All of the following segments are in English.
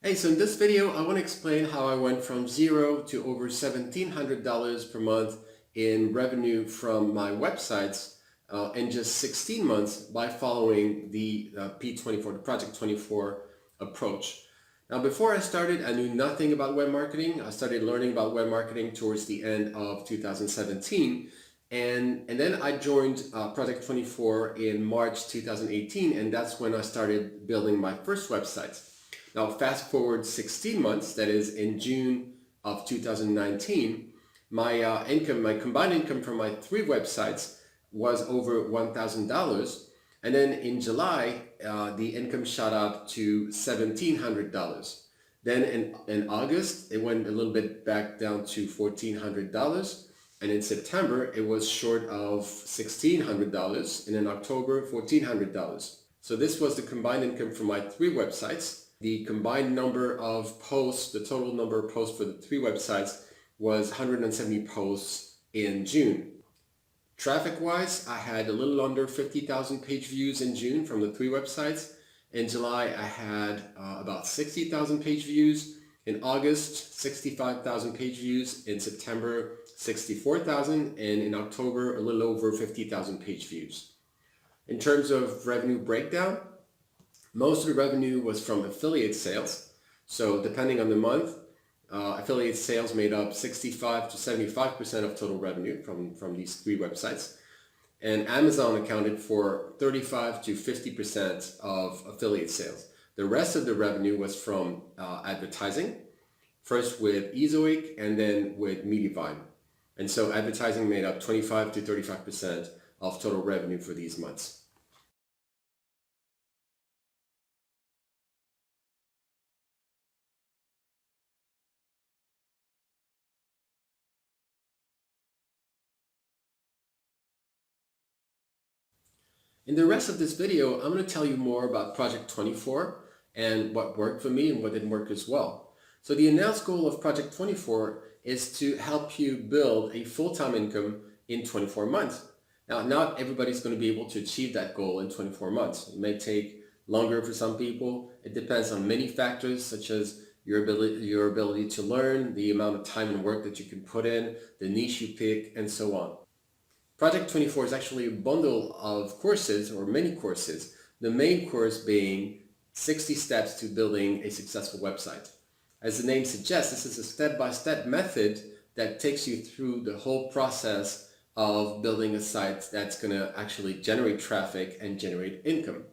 Hey, so in this video, I want to explain how I went from zero to over $1,700 per month in revenue from my websites in just 16 months by following the P24, the Project 24 approach. Now, before I started, I knew nothing about web marketing. I started learning about web marketing towards the end of 2017. And then I joined Project 24 in March 2018, and that's when I started building my first website. Now, fast forward 16 months, that is in June of 2019, my my combined income from my three websites was over $1,000. And then in July, the income shot up to $1,700. Then in August, it went a little bit back down to $1,400. And in September, it was short of $1,600. And in October, $1,400. So this was the combined income from my three websites. The combined number of posts, the total number of posts for the three websites was 170 posts in June. Traffic-wise, I had a little under 50,000 page views in June from the three websites. In July, I had about 60,000 page views. In August, 65,000 page views. In September, 64,000. And in October, a little over 50,000 page views. In terms of revenue breakdown, most of the revenue was from affiliate sales. So depending on the month, affiliate sales made up 65 to 75% of total revenue from these three websites. And Amazon accounted for 35 to 50% of affiliate sales. The rest of the revenue was from advertising, first with Ezoic and then with Mediavine. And so advertising made up 25 to 35% of total revenue for these months. In the rest of this video, I'm going to tell you more about Project 24 and what worked for me and what didn't work as well. So the announced goal of Project 24 is to help you build a full-time income in 24 months. Now, not everybody's going to be able to achieve that goal in 24 months. It may take longer for some people. It depends on many factors such as your ability to learn, the amount of time and work that you can put in, the niche you pick, and so on. Project 24 is actually a bundle of courses or many courses, the main course being 60 steps to building a successful website. As the name suggests, this is a step-by-step method that takes you through the whole process of building a site that's going to actually generate traffic and generate income.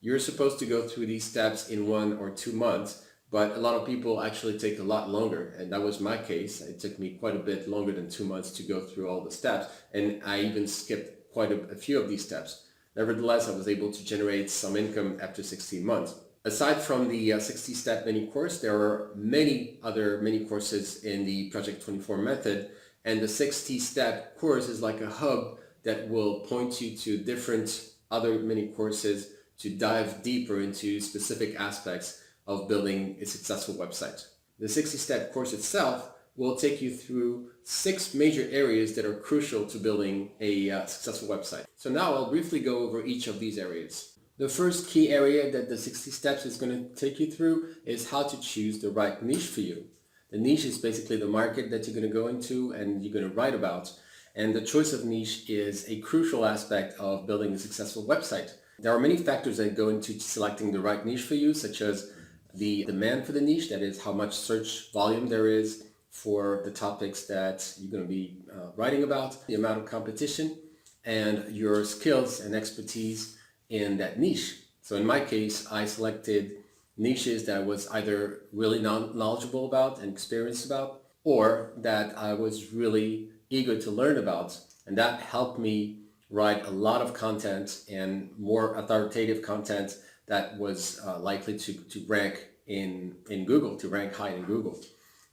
You're supposed to go through these steps in 1 or 2 months, but a lot of people actually take a lot longer, and that was my case. It took me quite a bit longer than 2 months to go through all the steps, and I even skipped quite a few of these steps. Nevertheless, I was able to generate some income after 16 months. Aside from the 60-step mini course, there are many other mini courses in the Project 24 method, and the 60-step course is like a hub that will point you to different other mini courses to dive deeper into specific aspects of building a successful website. The 60-step course itself will take you through 6 major areas that are crucial to building a successful website. So now I'll briefly go over each of these areas. The first key area that the 60 steps is going to take you through is how to choose the right niche for you. The niche is basically the market that you're going to go into and you're going to write about. And the choice of niche is a crucial aspect of building a successful website. There are many factors that go into selecting the right niche for you, such as the demand for the niche, that is how much search volume there is for the topics that you're going to be writing about, the amount of competition, and your skills and expertise in that niche. So in my case, I selected niches that I was either really knowledgeable about and experienced about, or that I was really eager to learn about. And that helped me write a lot of content and more authoritative content that was likely to rank in Google, to rank high in Google.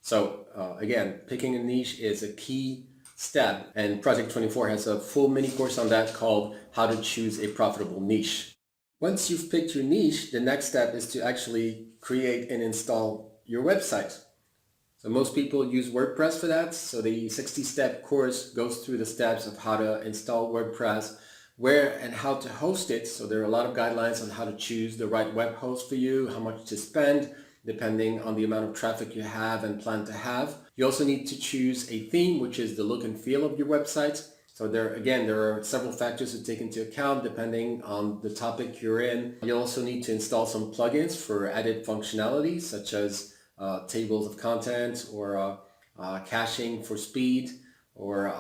So again, picking a niche is a key step, and Project 24 has a full mini course on that called How to Choose a Profitable Niche. Once you've picked your niche, the next step is to actually create and install your website. So most people use WordPress for that. So the 60-step course goes through the steps of how to install WordPress, where and how to host it. So there are a lot of guidelines on how to choose the right web host for you, how much to spend, depending on the amount of traffic you have and plan to have. You also need to choose a theme, which is the look and feel of your website. So there are several factors to take into account depending on the topic you're in. You also need to install some plugins for added functionality, such as tables of content or caching for speed or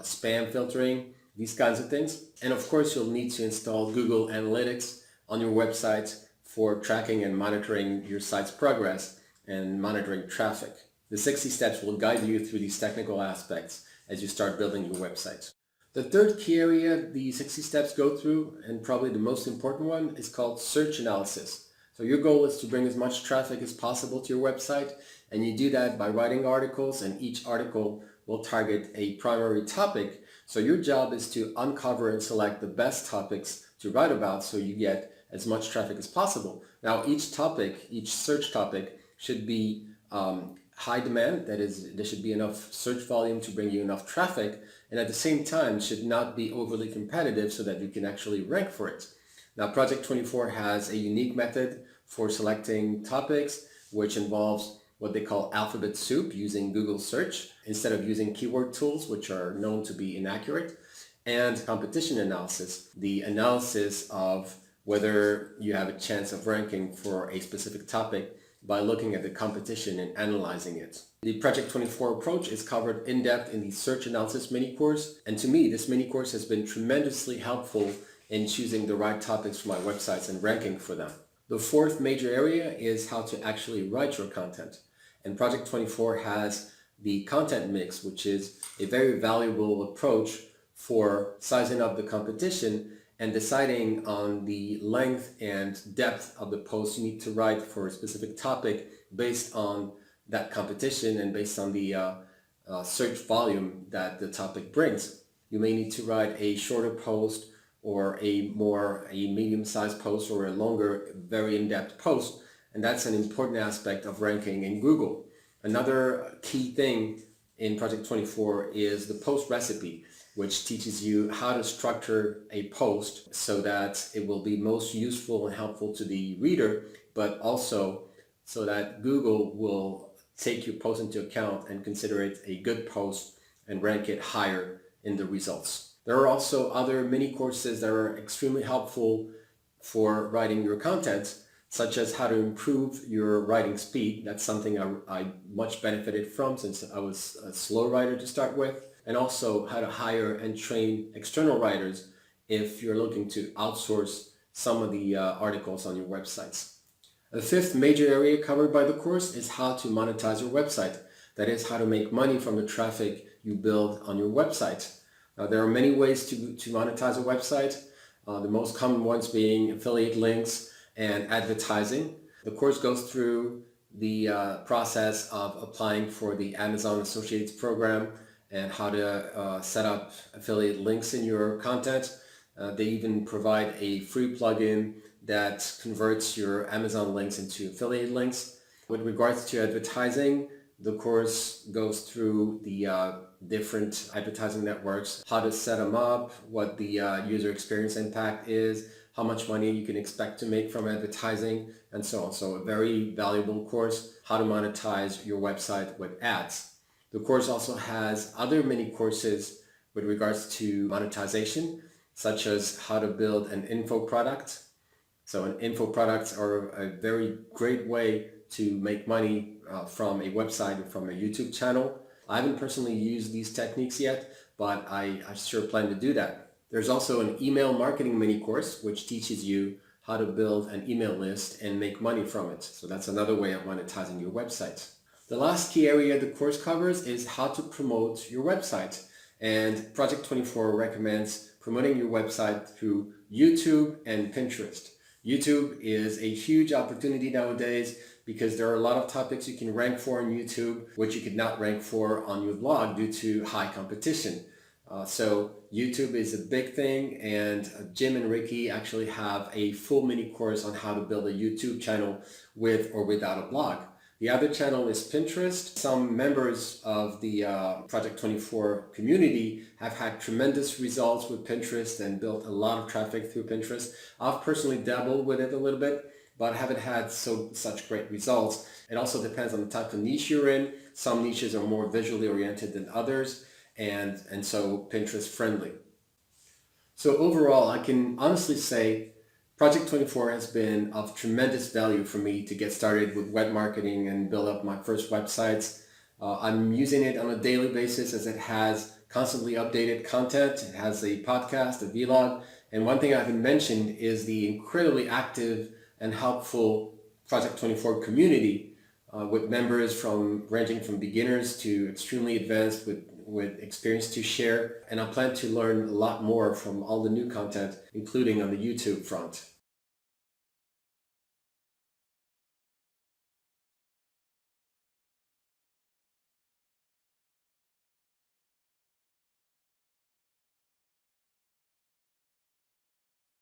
spam filtering, these kinds of things. And of course, you'll need to install Google Analytics on your website for tracking and monitoring your site's progress and monitoring traffic. The 60 steps will guide you through these technical aspects as you start building your website. The third key area the 60 steps go through, and probably the most important one, is called search analysis. So your goal is to bring as much traffic as possible to your website, and you do that by writing articles, and each article will target a primary topic. So your job is to uncover and select the best topics to write about so you get as much traffic as possible. Now each topic, each search topic should be high demand, that is, there should be enough search volume to bring you enough traffic, and at the same time should not be overly competitive so that you can actually rank for it. Now Project 24 has a unique method for selecting topics, which involves what they call alphabet soup using Google search instead of using keyword tools, which are known to be inaccurate, and competition analysis, the analysis of whether you have a chance of ranking for a specific topic by looking at the competition and analyzing it. The Project 24 approach is covered in depth in the search analysis mini course, and to me this mini course has been tremendously helpful in choosing the right topics for my websites and ranking for them. The fourth major area is how to actually write your content. And Project 24 has the content mix, which is a very valuable approach for sizing up the competition and deciding on the length and depth of the post you need to write for a specific topic based on that competition and based on the search volume that the topic brings. You may need to write a shorter post or a medium-sized post or a longer, very in-depth post, and that's an important aspect of ranking in Google. Another key thing in Project 24 is the post recipe, which teaches you how to structure a post so that it will be most useful and helpful to the reader, but also so that Google will take your post into account and consider it a good post and rank it higher in the results. There are also other mini courses that are extremely helpful for writing your content, such as how to improve your writing speed. That's something I much benefited from since I was a slow writer to start with. And also how to hire and train external writers if you're looking to outsource some of the articles on your websites. The fifth major area covered by the course is how to monetize your website. That is, how to make money from the traffic you build on your website. Now, there are many ways to monetize a website, the most common ones being affiliate links and advertising. The course goes through the process of applying for the Amazon Associates program and how to set up affiliate links in your content. They even provide a free plugin that converts your Amazon links into affiliate links. With regards to advertising, the course goes through the different advertising networks, how to set them up, what the user experience impact is, how much money you can expect to make from advertising, and so on. So a very valuable course, how to monetize your website with ads. The course also has other mini courses with regards to monetization, such as how to build an info product. So an info products are a very great way to make money from a website or from a YouTube channel. I haven't personally used these techniques yet, but I sure plan to do that. There's also an email marketing mini course, which teaches you how to build an email list and make money from it. So that's another way of monetizing your website. The last key area the course covers is how to promote your website. And Project 24 recommends promoting your website through YouTube and Pinterest. YouTube is a huge opportunity nowadays because there are a lot of topics you can rank for on YouTube, which you could not rank for on your blog due to high competition. So YouTube is a big thing, and Jim and Ricky actually have a full mini course on how to build a YouTube channel with or without a blog. The other channel is Pinterest. Some members of the Project 24 community have had tremendous results with Pinterest and built a lot of traffic through Pinterest. I've personally dabbled with it a little bit, but I haven't had such great results. It also depends on the type of niche you're in. Some niches are more visually oriented than others, and so Pinterest friendly. So overall, I can honestly say Project 24 has been of tremendous value for me to get started with web marketing and build up my first websites. I'm using it on a daily basis as it has constantly updated content. It has a podcast, a vlog, and one thing I haven't mentioned is the incredibly active and helpful Project 24 community with members ranging from beginners to extremely advanced with experience to share. And I plan to learn a lot more from all the new content, including on the YouTube front.